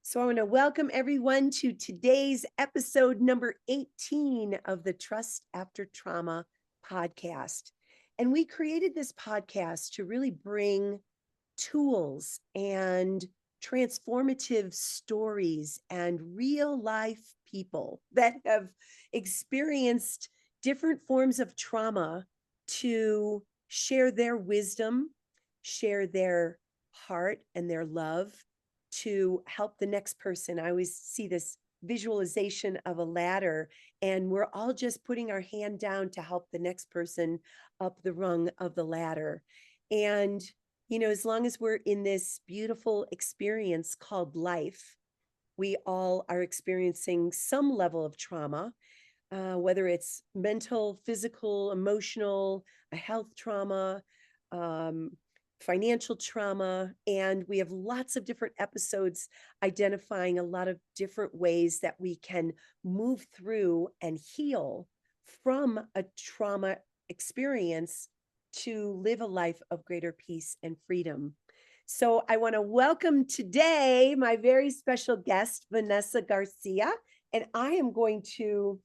So I want to welcome everyone to today's episode number 18 of the Trust After Trauma podcast. And we created this podcast to really bring tools and transformative stories and real life people that have experienced different forms of trauma to share their wisdom, share their heart and their love to help the next person. I always see this visualization of a ladder, and we're all just putting our hand down to help the next person up the rung of the ladder. And as long as we're in this beautiful experience called life, we all are experiencing some level of trauma, whether it's mental, physical, emotional, a health trauma, um, financial trauma. And we have lots of different episodes identifying a lot of different ways that we can move through and heal from a trauma experience to live a life of greater peace and freedom. So I want to welcome today my very special guest, Vanessa Garcia, and I am going to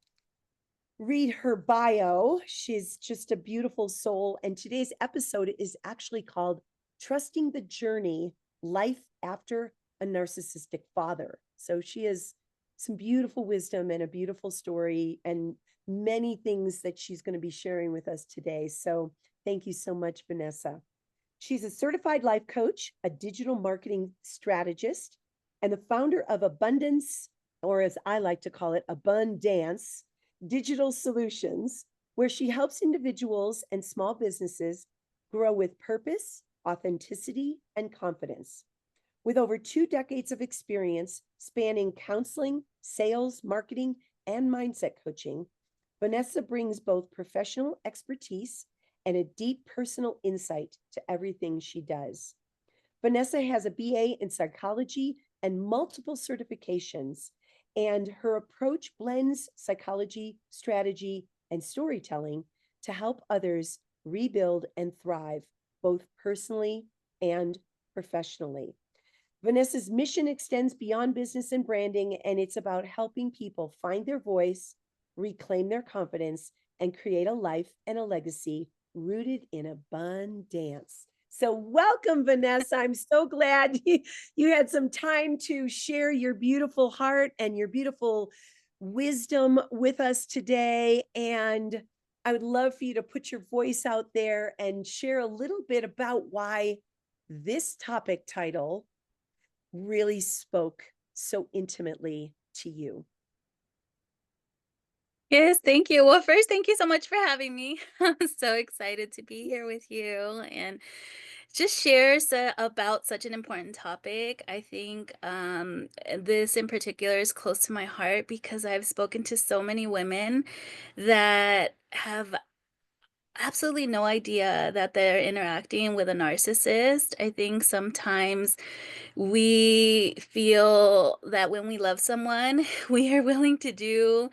read her bio. She's just a beautiful soul. And today's episode is actually called Trusting the Journey: Life After a Narcissistic Father. So she has some beautiful wisdom and a beautiful story and many things that she's going to be sharing with us today. So thank you so much, Vanessa. She's a certified life coach, a digital marketing strategist, and the founder of Abundance, or as I like to call it, Abundance Digital Solutions, where she helps individuals and small businesses grow with purpose, authenticity, and confidence. With over 2 decades of experience spanning counseling, sales, marketing, and mindset coaching, Vanessa brings both professional expertise and a deep personal insight to everything she does. Vanessa has a BA in psychology and multiple certifications, and her approach blends psychology, strategy, and storytelling to help others rebuild and thrive, both personally and professionally. Vanessa's mission extends beyond business and branding, and it's about helping people find their voice, reclaim their confidence, and create a life and a legacy rooted in abundance. So, welcome, Vanessa. I'm so glad you had some time to share your beautiful heart and your beautiful wisdom with us today. And I would love for you to put your voice out there and share a little bit about why this topic title really spoke so intimately to you. Yes, thank you. Well, first, thank you so much for having me. I'm so excited to be here with you and just share about such an important topic. I think this in particular is close to my heart because I've spoken to so many women that have absolutely no idea that they're interacting with a narcissist. I think sometimes we feel that when we love someone, we are willing to do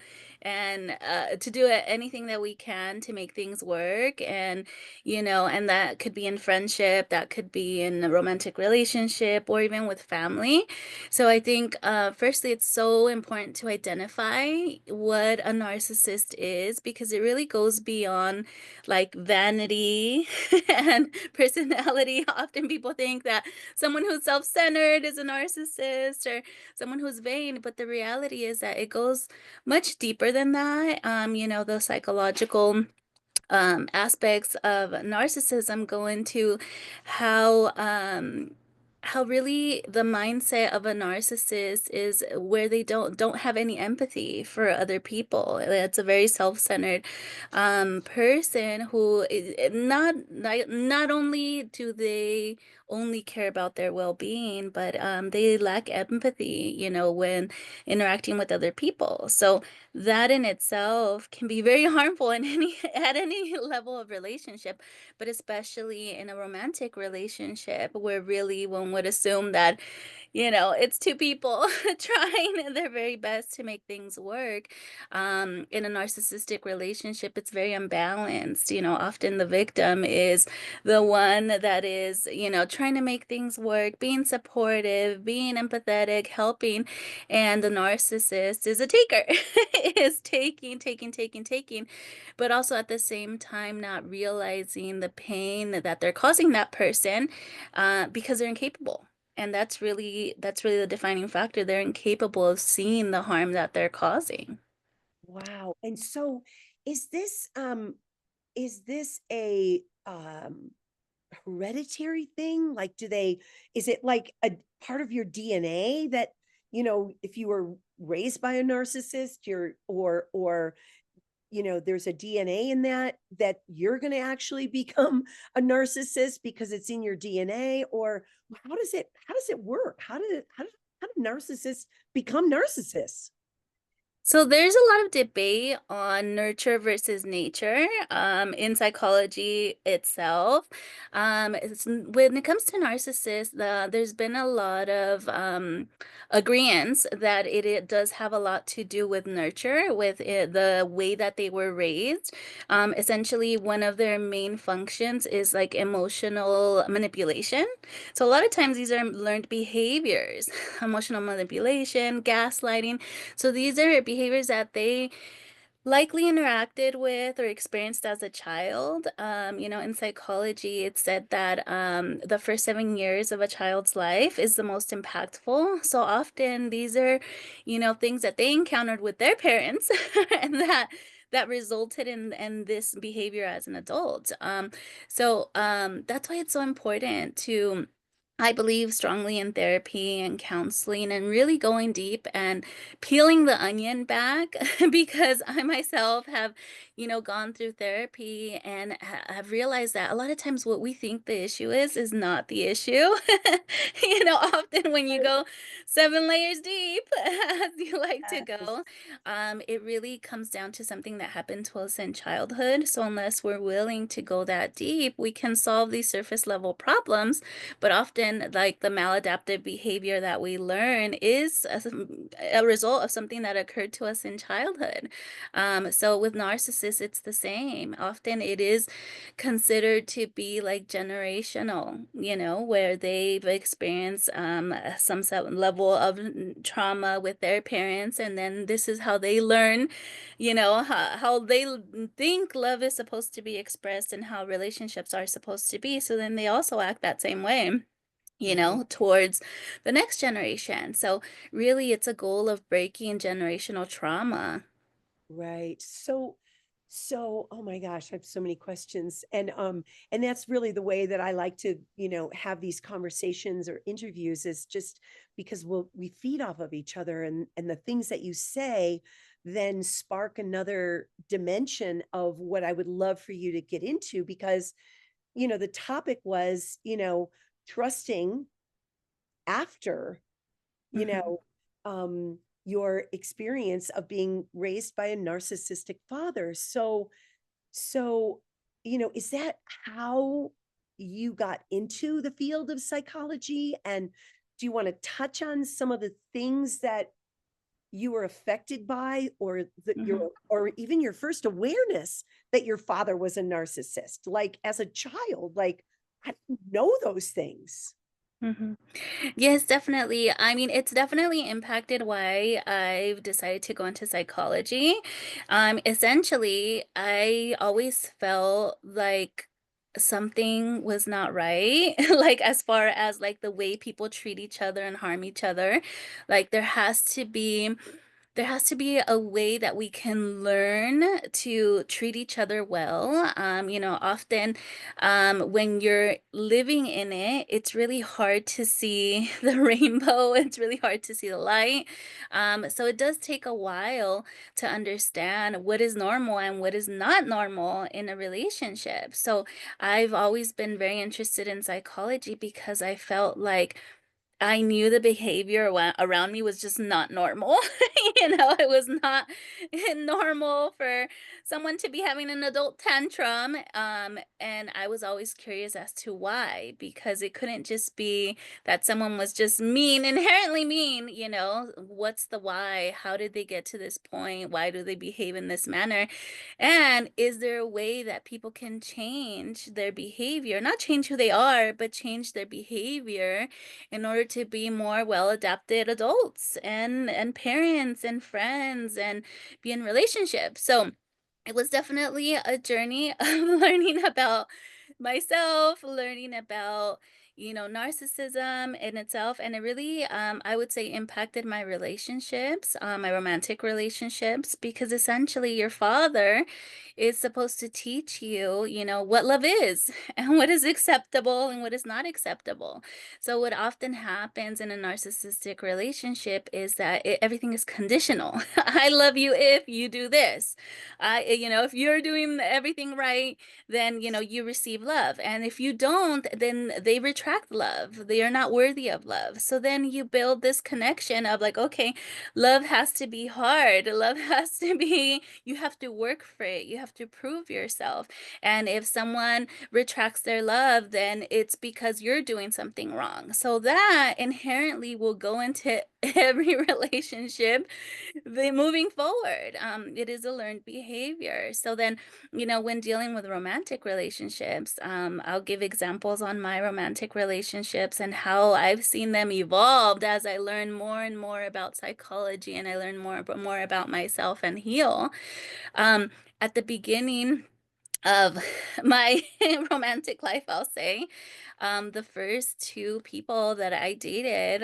anything that we can to make things work. And and that could be in friendship, that could be in a romantic relationship, or even with family. So I think firstly, it's so important to identify what a narcissist is, because it really goes beyond like vanity and personality. Often people think that someone who's self-centered is a narcissist, or someone who's vain, but the reality is that it goes much deeper than that. The psychological aspects of narcissism go into how how really the mindset of a narcissist is where they don't have any empathy for other people. It's a very self-centered person who not only do they only care about their well-being, but they lack empathy, when interacting with other people. So that in itself can be very harmful in any at any level of relationship. but especially in a romantic relationship where really one would assume that, it's two people trying their very best to make things work. In a narcissistic relationship, it's very unbalanced. Often the victim is the one that is, trying to make things work, being supportive, being empathetic, helping, and the narcissist is a taker, is taking, taking, taking, taking, but also at the same time not realizing the pain that they're causing that person because they're incapable. And that's really the defining factor. They're incapable of seeing the harm that they're causing. Wow. And so is this a hereditary thing? Like, is it like a part of your DNA that, if you were raised by a narcissist, there's a DNA in that you're going to actually become a narcissist because it's in your DNA? Or how does it work? How do narcissists become narcissists? So there's a lot of debate on nurture versus nature in psychology itself. When it comes to narcissists, there's been a lot of agreements that it does have a lot to do with nurture, with the way that they were raised. Essentially, one of their main functions is like emotional manipulation. So a lot of times these are learned behaviors, emotional manipulation, gaslighting. So these are behaviors that they likely interacted with or experienced as a child. In psychology, it's said that the first 7 years of a child's life is the most impactful. So often these are, things that they encountered with their parents and that resulted in this behavior as an adult. So that's why it's so important to I believe strongly in therapy and counseling and really going deep and peeling the onion back because I myself have, gone through therapy and have realized that a lot of times what we think the issue is not the issue. Often when you go 7 layers deep, as you like to Yes. go, it really comes down to something that happened to us in childhood. So unless we're willing to go that deep, we can solve these surface level problems, but often, like the maladaptive behavior that we learn is a result of something that occurred to us in childhood. So with narcissists, it's the same. Often it is considered to be like generational, where they've experienced some level of trauma with their parents, and then this is how they learn, how they think love is supposed to be expressed and how relationships are supposed to be. So then they also act that same way, Right. towards the next generation. So really, it's a goal of breaking generational trauma. Right. So, oh my gosh, I have so many questions. And that's really the way that I like to, have these conversations or interviews, is just because we feed off of each other, and the things that you say then spark another dimension of what I would love for you to get into, because, the topic was, trusting after, you Mhm, know, your experience of being raised by a narcissistic father. So, is that how you got into the field of psychology? And do you want to touch on some of the things that you were affected by, or mhm, or even your first awareness that your father was a narcissist? Like, as a child, like, I didn't know those things. mhm. Yes, definitely. I mean, it's definitely impacted why I've decided to go into psychology. Essentially, I always felt like something was not right, like as far as like the way people treat each other and harm each other. Like there has to be a way that we can learn to treat each other well. Often when you're living in it, it's really hard to see the rainbow. It's really hard to see the light. So it does take a while to understand what is normal and what is not normal in a relationship. So I've always been very interested in psychology because I felt like I knew the behavior around me was just not normal. It was not normal for someone to be having an adult tantrum. And I was always curious as to why, because it couldn't just be that someone was just mean, inherently mean. What's the why? How did they get to this point? Why do they behave in this manner? And is there a way that people can change their behavior? Not change who they are, but change their behavior in order to be more well-adapted adults and parents and friends and be in relationships. So it was definitely a journey of learning about myself, learning about, narcissism in itself. And it really, I would say, impacted my relationships, my romantic relationships, because essentially your father is supposed to teach you, what love is and what is acceptable and what is not acceptable. So what often happens in a narcissistic relationship is that everything is conditional. I love you if you do this. If you're doing everything right, then you receive love, and if you don't, then they retract love. They are not worthy of love. So then you build this connection of like, okay, love has to be hard. Love has to be, you have to work for it. You have to prove yourself. And if someone retracts their love, then it's because you're doing something wrong. So that inherently will go into every relationship moving forward. It is a learned behavior. So then, when dealing with romantic relationships, I'll give examples on my romantic relationships and how I've seen them evolved as I learn more and more about psychology and I learn more about myself and heal. At the beginning of my romantic life, I'll say, the first two people that I dated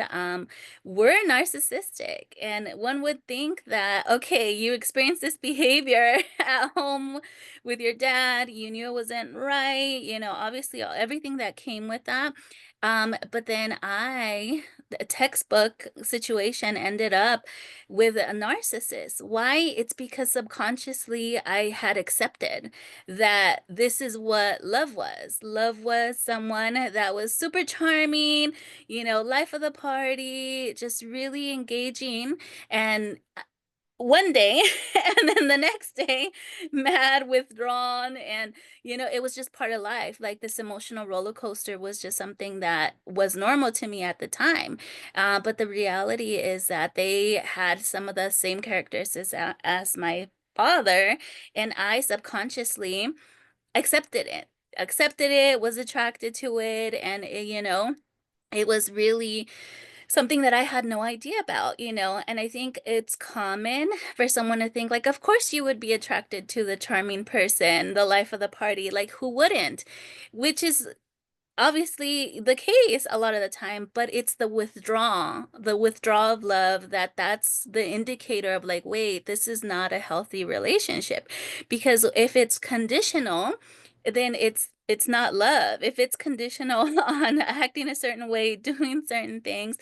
were narcissistic. And one would think that, okay, you experienced this behavior at home with your dad, you knew it wasn't right, obviously everything that came with that. But then the textbook situation ended up with a narcissist. Why? It's because subconsciously I had accepted that this is what love was. Love was someone that was super charming, life of the party, just really engaging. And one day, and then the next day, mad, withdrawn. And, it was just part of life. Like this emotional roller coaster was just something that was normal to me at the time. But the reality is that they had some of the same characteristics as my father, and I subconsciously accepted it, was attracted to it, and it was really something that I had no idea about, and I think it's common for someone to think like, of course you would be attracted to the charming person, the life of the party, like who wouldn't? Which is obviously the case a lot of the time, but it's the withdrawal of love, that's the indicator of like, wait, this is not a healthy relationship. Because if it's conditional, then it's not love. If it's conditional on acting a certain way, doing certain things,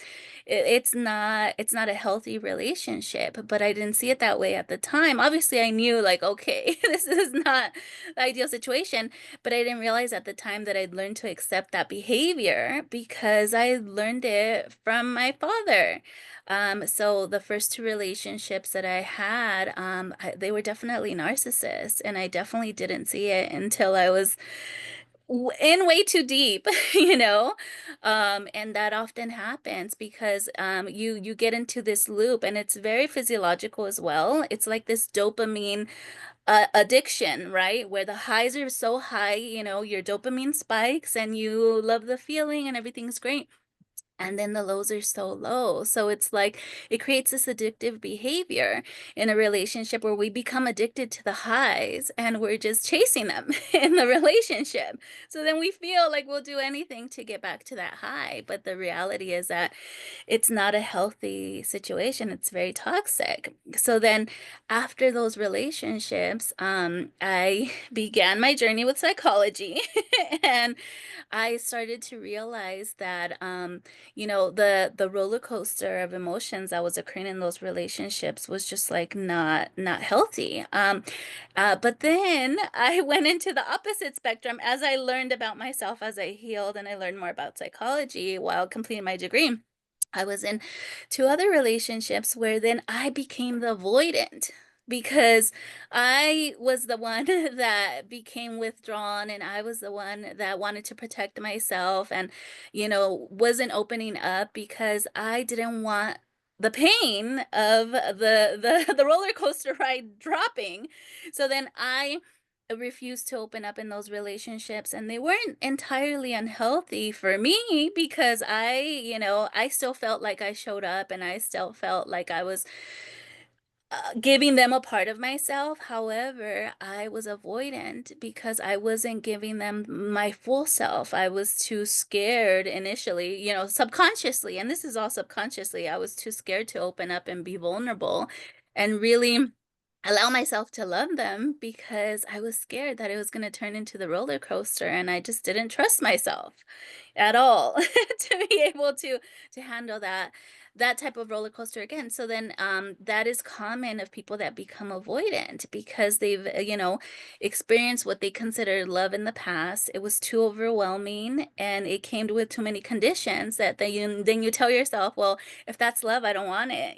it's not a healthy relationship. But I didn't see it that way at the time. Obviously I knew like, okay, this is not the ideal situation, but I didn't realize at the time that I'd learned to accept that behavior because I learned it from my father. So the first two relationships that I had, they were definitely narcissists, and I definitely didn't see it until I was in way too deep, and that often happens because you get into this loop, and it's very physiological as well. It's like this dopamine addiction, right? Where the highs are so high, your dopamine spikes and you love the feeling and everything's great. And then the lows are so low. So it's like it creates this addictive behavior in a relationship where we become addicted to the highs and we're just chasing them in the relationship. So then we feel like we'll do anything to get back to that high. But the reality is that it's not a healthy situation. It's very toxic. So then after those relationships, I began my journey with psychology and I started to realize that the roller coaster of emotions that was occurring in those relationships was just like not healthy. But then I went into the opposite spectrum as I learned about myself, as I healed and I learned more about psychology while completing my degree. I was in 2 other relationships where then I became the avoidant because I was the one that became withdrawn, and I was the one that wanted to protect myself and, wasn't opening up because I didn't want the pain of the roller coaster ride dropping. So then I refused to open up in those relationships, and they weren't entirely unhealthy for me because I still felt like I showed up, and I still felt like I was giving them a part of myself. However, I was avoidant because I wasn't giving them my full self. I was too scared initially, subconsciously, and this is all subconsciously. I was too scared to open up and be vulnerable and really allow myself to love them because I was scared that it was going to turn into the roller coaster, and I just didn't trust myself at all to be able to handle that type of roller coaster again. So then that is common of people that become avoidant because they've experienced what they considered love in the past. It was too overwhelming, and it came with too many conditions that then you tell yourself, well, if that's love, I don't want it.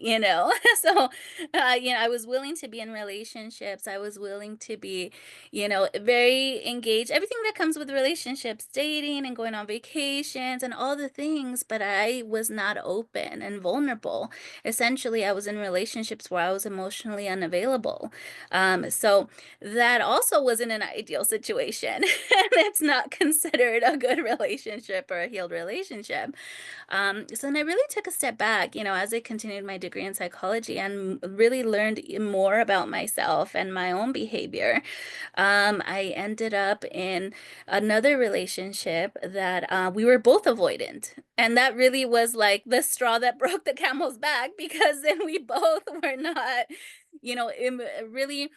So I was willing to be in relationships. I was willing to be very engaged, everything that comes with relationships, dating and going on vacations and all the things, but I was not open and vulnerable. Essentially, I was in relationships where I was emotionally unavailable. So that also wasn't an ideal situation. And it's not considered a good relationship or a healed relationship. So then I really took a step back, as I continued my degree in psychology and really learned more about myself and my own behavior. I ended up in another relationship that we were both avoidant. And that really was like the straw that broke the camel's back because then we both were not, really.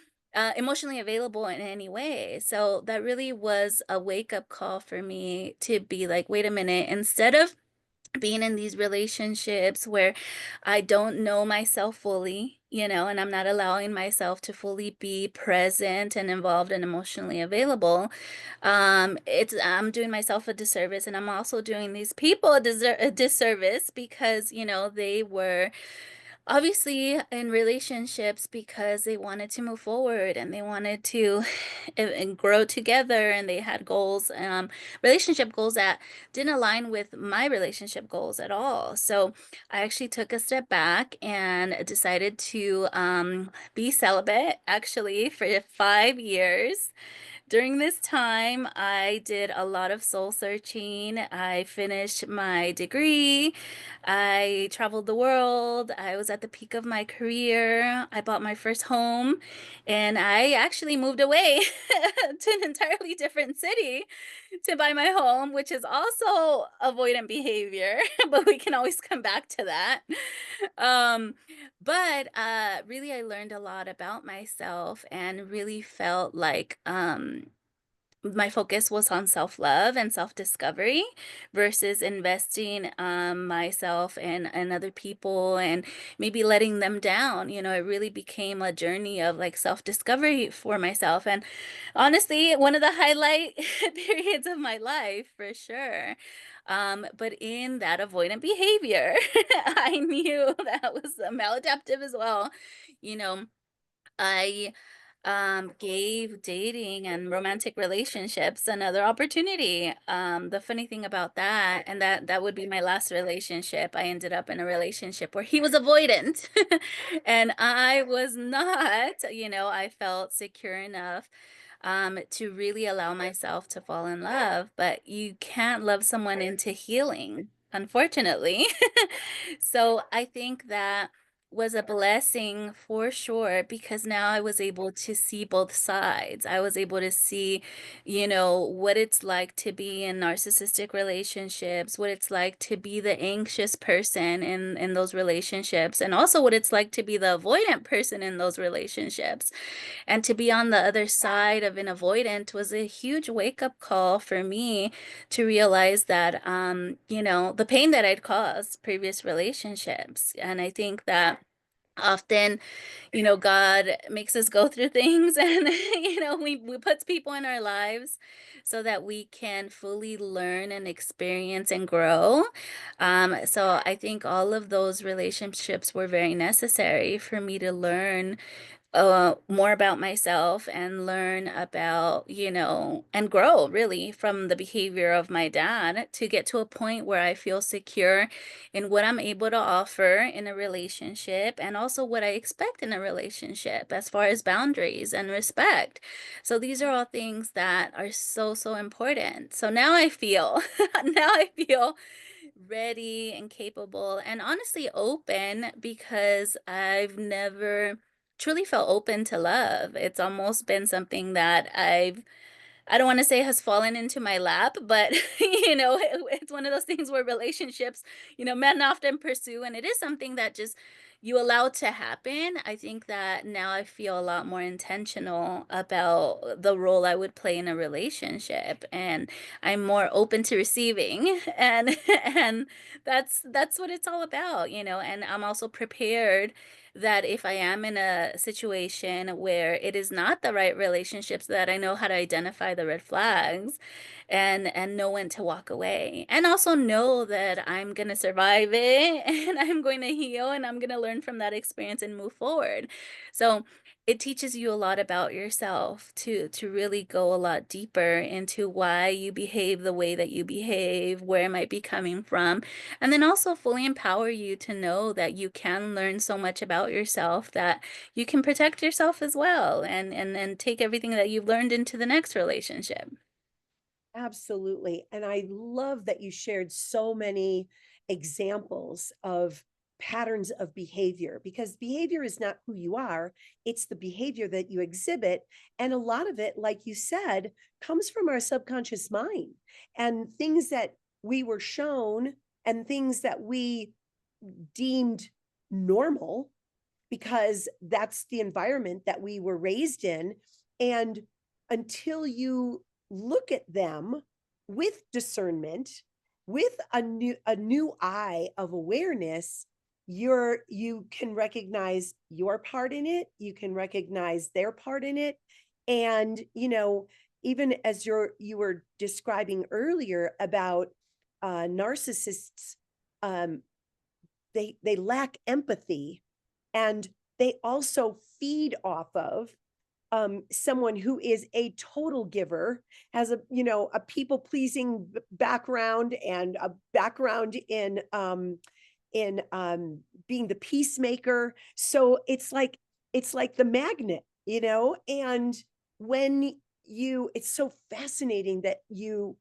Emotionally available in any way. So that really was a wake up call for me to be like, wait a minute, instead of being in these relationships where I don't know myself fully, and I'm not allowing myself to fully be present and involved and emotionally available. I'm doing myself a disservice, and I'm also doing these people a disservice because they were obviously in relationships because they wanted to move forward and they wanted to and grow together, and they had goals, relationship goals that didn't align with my relationship goals at all. So I actually took a step back and decided to be celibate actually for 5 years. During this time, I did a lot of soul searching. I finished my degree. I traveled the world. I was at the peak of my career. I bought my first home, and I actually moved away to an entirely different city to buy my home, which is also avoidant behavior, but we can always come back to that. Um, but really, I learned a lot about myself and really felt like my focus was on self-love and self-discovery versus investing myself and other people and maybe letting them down. It really became a journey of like self-discovery for myself. And honestly, one of the highlight periods of my life for sure. But in that avoidant behavior, I knew that was maladaptive as well. You know, I gave dating and romantic relationships another opportunity. The funny thing about that, and that would be my last relationship, I ended up in a relationship where he was avoidant and I was not. I felt secure enough to really allow myself to fall in love, but you can't love someone into healing, unfortunately. So I think that was a blessing for sure because now I was able to see both sides. I was able to see, what it's like to be in narcissistic relationships, what it's like to be the anxious person in those relationships, and also what it's like to be the avoidant person in those relationships. And to be on the other side of an avoidant was a huge wake-up call for me to realize that, the pain that I'd caused previous relationships. And I think that Often, God makes us go through things and, we puts people in our lives so that we can fully learn and experience and grow. So I think all of those relationships were very necessary for me to learn more about myself and learn about, and grow really from the behavior of my dad to get to a point where I feel secure in what I'm able to offer in a relationship and also what I expect in a relationship as far as boundaries and respect. So these are all things that are so, so important. So now I feel, now I feel ready and capable and honestly open because I've never truly felt open to love. It's almost been something that I don't want to say has fallen into my lap, but it's one of those things where relationships, men often pursue, and it is something that just you allow to happen. I think that now I feel a lot more intentional about the role I would play in a relationship, and I'm more open to receiving, and and that's what it's all about, and I'm also prepared that if I am in a situation where it is not the right relationships, that I know how to identify the red flags and know when to walk away. And also know that I'm going to survive it and I'm going to heal and I'm going to learn from that experience and move forward. So it teaches you a lot about yourself to really go a lot deeper into why you behave the way that you behave, where it might be coming from, and then also fully empower you to know that you can learn so much about yourself that you can protect yourself as well and then take everything that you've learned into the next relationship. Absolutely. And I love that you shared so many examples of patterns of behavior because behavior is not who you are, it's the behavior that you exhibit. And a lot of it, like you said, comes from our subconscious mind and things that we were shown and things that we deemed normal because that's the environment that we were raised in. And until you look at them with discernment, with a new eye of awareness, you can recognize your part in it, you can recognize their part in it. And even as you were describing earlier about narcissists, um, they lack empathy and they also feed off of someone who is a total giver, has a people pleasing background and a background in being the peacemaker. So it's like the magnet, and when it's so fascinating that you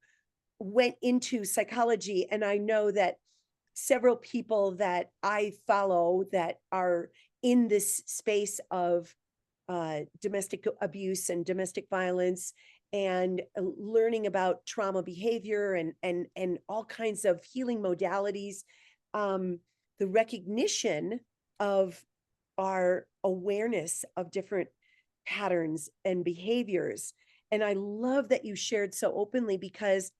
went into psychology, and I know that several people that I follow that are in this space of domestic abuse and domestic violence and learning about trauma behavior and all kinds of healing modalities, um, the recognition of our awareness of different patterns and behaviors. And I love that you shared so openly because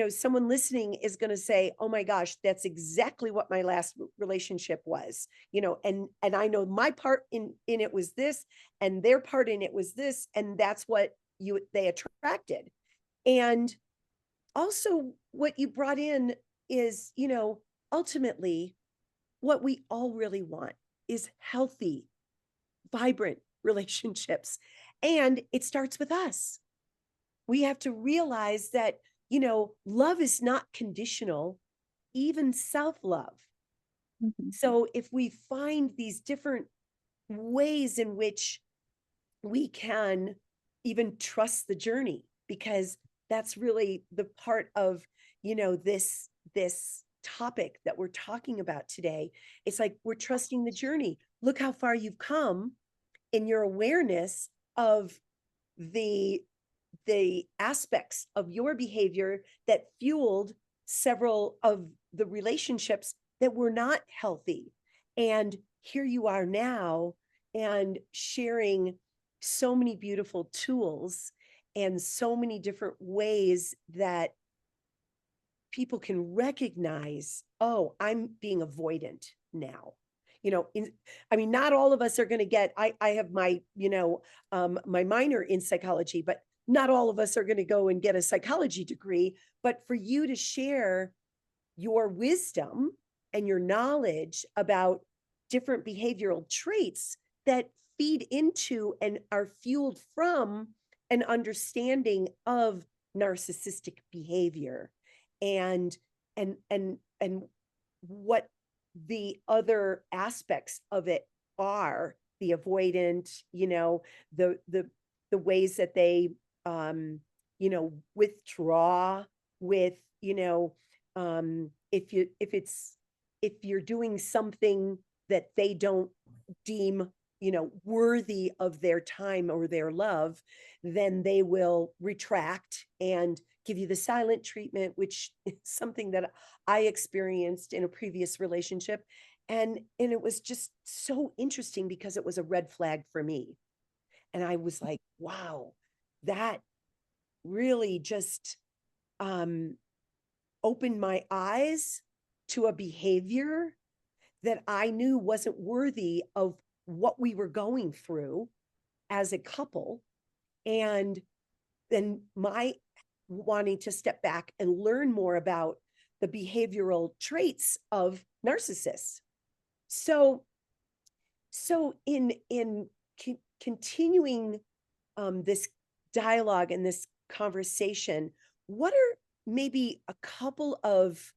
someone listening is going to say, oh my gosh, that's exactly what my last relationship was, and I know my part in it was this, and their part in it was this, and that's what they attracted. And also what you brought in is, ultimately what we all really want is healthy, vibrant relationships. And it starts with us. We have to realize that, love is not conditional, even self love. Mhm. So if we find these different ways in which we can even trust the journey, because that's really the part of, this topic that we're talking about today. It's like we're trusting the journey. Look how far you've come in your awareness of the the aspects of your behavior that fueled several of the relationships that were not healthy. And here you are now and sharing so many beautiful tools and so many different ways that people can recognize, oh, I'm being avoidant now. I mean, not all of us are going to get, I have my, my minor in psychology, but not all of us are going to go and get a psychology degree. But for you to share your wisdom and your knowledge about different behavioral traits that feed into and are fueled from an understanding of narcissistic behavior and and what the other aspects of it are, the avoidant, the ways that they withdraw with, if you're doing something that they don't deem, worthy of their time or their love, then they will retract and give you the silent treatment, which is something that I experienced in a previous relationship. And it was just so interesting because it was a red flag for me. And I was like, wow, that really just um opened my eyes to a behavior that I knew wasn't worthy of what we were going through as a couple. And then my wanting to step back and learn more about the behavioral traits of narcissists. So, in continuing this dialogue and this conversation, what are maybe a couple of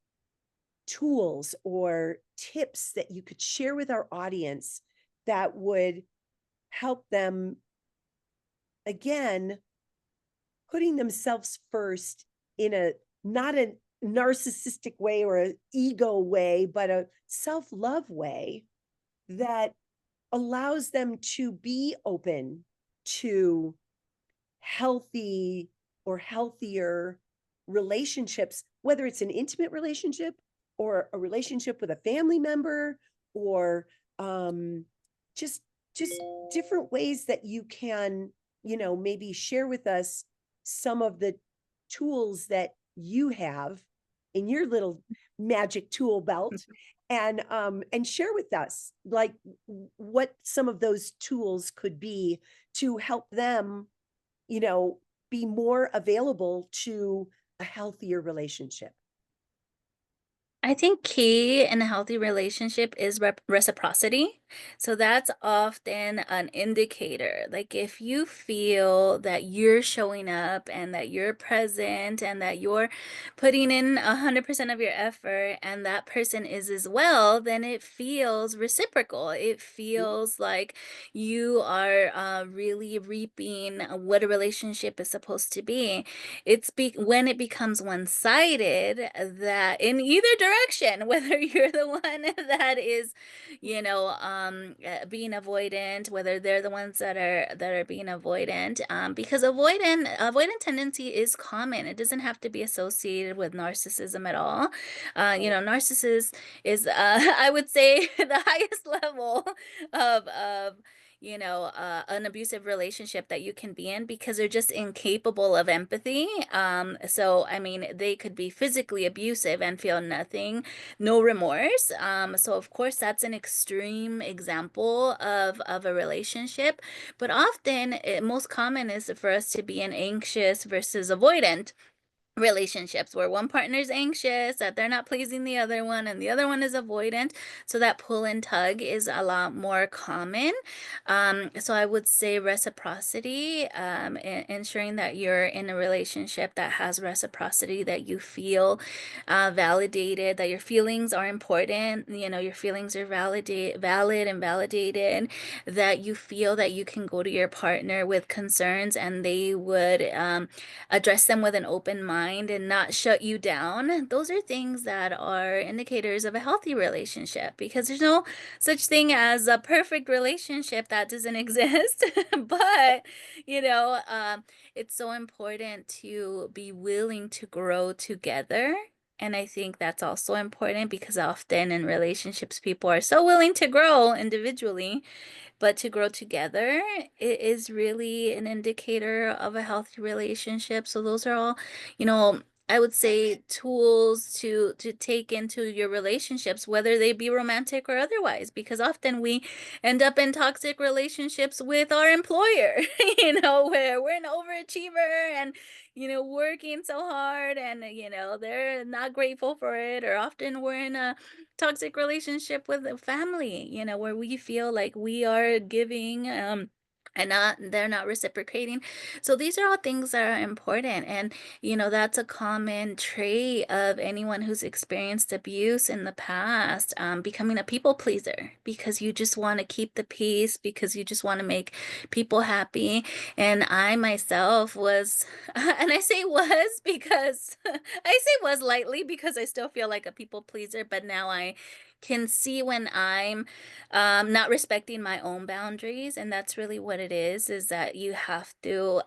tools or tips that you could share with our audience that would help them, again, putting themselves first in a not a narcissistic way or an ego way, but a self-love way that allows them to be open to healthy or healthier relationships, whether it's an intimate relationship or a relationship with a family member, or just just different ways that you can, maybe share with us some of the tools that you have in your little magic tool belt, and share with us like what some of those tools could be to help them, you know, be more available to a healthier relationship. I think key in a healthy relationship is reciprocity. So that's often an indicator. Like if you feel that you're showing up and that you're present and that you're putting in 100% of your effort and that person is as well, then it feels reciprocal. It feels like you are really reaping what a relationship is supposed to be. When it becomes one-sided that in either direction, whether you're the one that is, being avoidant, whether they're the ones that are being avoidant, because avoidant tendency is common. It doesn't have to be associated with narcissism at all. Right. Narcissist is, I would say, the highest level of an abusive relationship that you can be in because they're just incapable of empathy. So, I mean, they could be physically abusive and feel nothing, no remorse. So, of course, that's an extreme example of a relationship. But often, most common is for us to be an anxious versus avoidant relationships where one partner is anxious that they're not pleasing the other one and the other one is avoidant, so that pull and tug is a lot more common. So I would say reciprocity, ensuring that you're in a relationship that has reciprocity, that you feel validated, that your feelings are important, your feelings are valid and validated, that you feel that you can go to your partner with concerns and they would address them with an open mind and not shut you down. Those are things that are indicators of a healthy relationship because there's no such thing as a perfect relationship that doesn't exist. But, you know, um, it's so important to be willing to grow together. And I think that's also important because often in relationships, people are so willing to grow individually, but to grow together, it is really an indicator of a healthy relationship. So those are all, you know, I would say tools to take into your relationships, whether they be romantic or otherwise, because often we end up in toxic relationships with our employer, where we're an overachiever and working so hard, and they're not grateful for it. Or often we're in a toxic relationship with a family, where we feel like we are giving and not they're not reciprocating. So these are all things that are important. And that's a common trait of anyone who's experienced abuse in the past, becoming a people pleaser because you just want to keep the peace, because you just want to make people happy. And I myself was, and I say was because I say was lightly because I still feel like a people pleaser, but now I can see when I'm not respecting my own boundaries. And that's really what it is that you have to,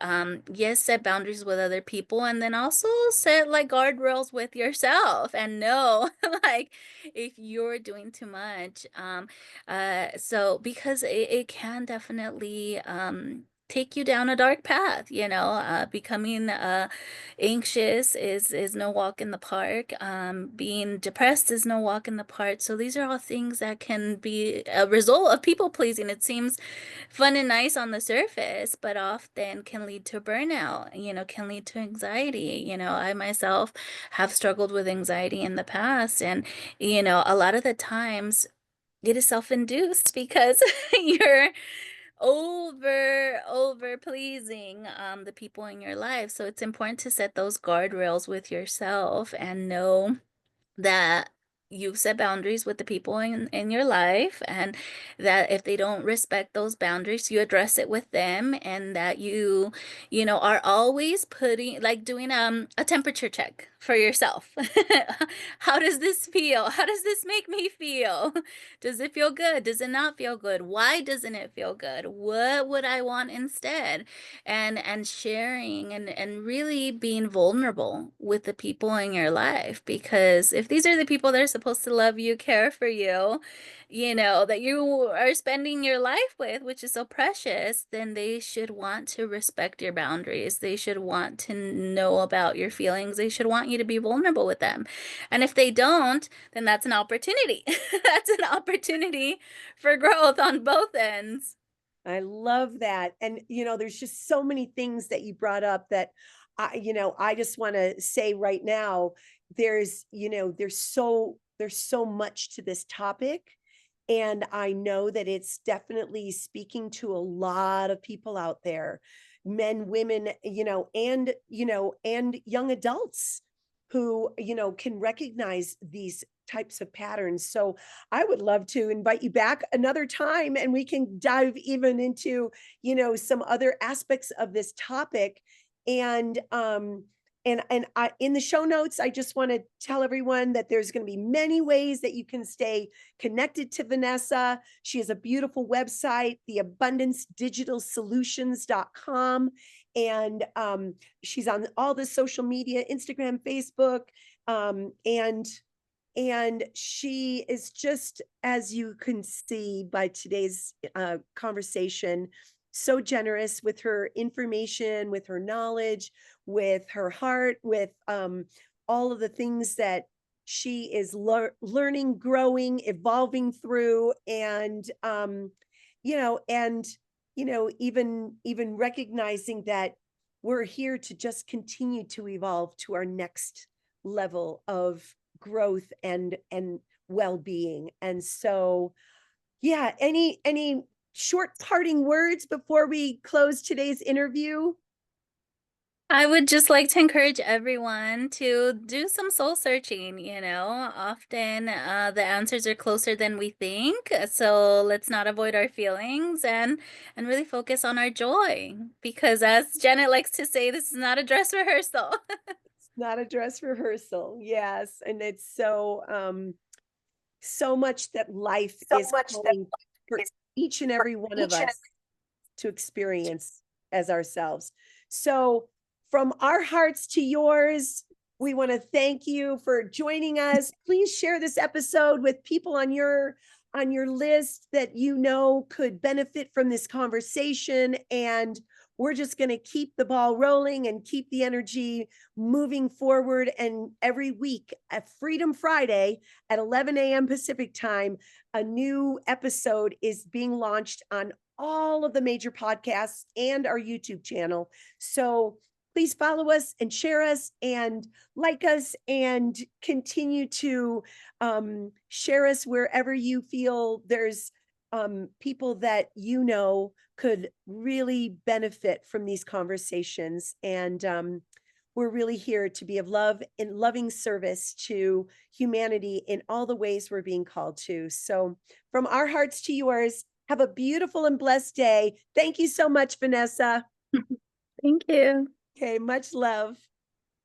yes, set boundaries with other people, and then also set like guardrails with yourself and know like if you're doing too much. So because it can definitely take you down a dark path, becoming anxious is no walk in the park. Being depressed is no walk in the park. So these are all things that can be a result of people pleasing. It seems fun and nice on the surface, but often can lead to burnout, can lead to anxiety. I myself have struggled with anxiety in the past, and a lot of the times it is self-induced because you're over pleasing the people in your life. So it's important to set those guardrails with yourself and know that you set boundaries with the people in your life, and that if they don't respect those boundaries, you address it with them, and that you are always putting like doing a temperature check for yourself. How does this feel? How does this make me feel? Does it feel good? Does it not feel good? Why doesn't it feel good? What would I want instead? And sharing and really being vulnerable with the people in your life, because if these are the people that are supposed to love you, care for you, that you are spending your life with, which is so precious, then they should want to respect your boundaries. They should want to know about your feelings. They should want you to be vulnerable with them. And if they don't, then that's an opportunity. That's an opportunity for growth on both ends. I love that. And, there's just so many things that you brought up that I just want to say right now, there's so much to this topic. And I know that it's definitely speaking to a lot of people out there, men, women, and young adults who, can recognize these types of patterns. So I would love to invite you back another time and we can dive even into, some other aspects of this topic. And I, in the show notes, I just want to tell everyone that there's going to be many ways that you can stay connected to Vanessa. She has a beautiful website, theabundancedigitalsolutions.com. And she's on all the social media, Instagram, Facebook, and she is just, as you can see by today's conversation, so generous with her information, with her knowledge, with her heart, with all of the things that she is learning, growing, evolving through, and even recognizing that we're here to just continue to evolve to our next level of growth and well-being. And so, yeah, any short parting words before we close today's interview? I would just like to encourage everyone to do some soul searching. Often the answers are closer than we think. So let's not avoid our feelings and really focus on our joy. Because as Janet likes to say, this is not a dress rehearsal. It's not a dress rehearsal. Yes, and it's so much that life So is much that calling for is each and for every one of each and us to experience as ourselves. So, from our hearts to yours, we want to thank you for joining us. Please share this episode with people on your list that could benefit from this conversation. And we're just going to keep the ball rolling and keep the energy moving forward. And every week at Freedom Friday at 11 a.m. Pacific time, a new episode is being launched on all of the major podcasts and our YouTube channel. So please follow us and share us and like us and continue to share us wherever you feel there's people that you know could really benefit from these conversations. And we're really here to be of love and loving service to humanity in all the ways we're being called to. So, from our hearts to yours, have a beautiful and blessed day. Thank you so much, Vanessa. Thank you. Okay, much love.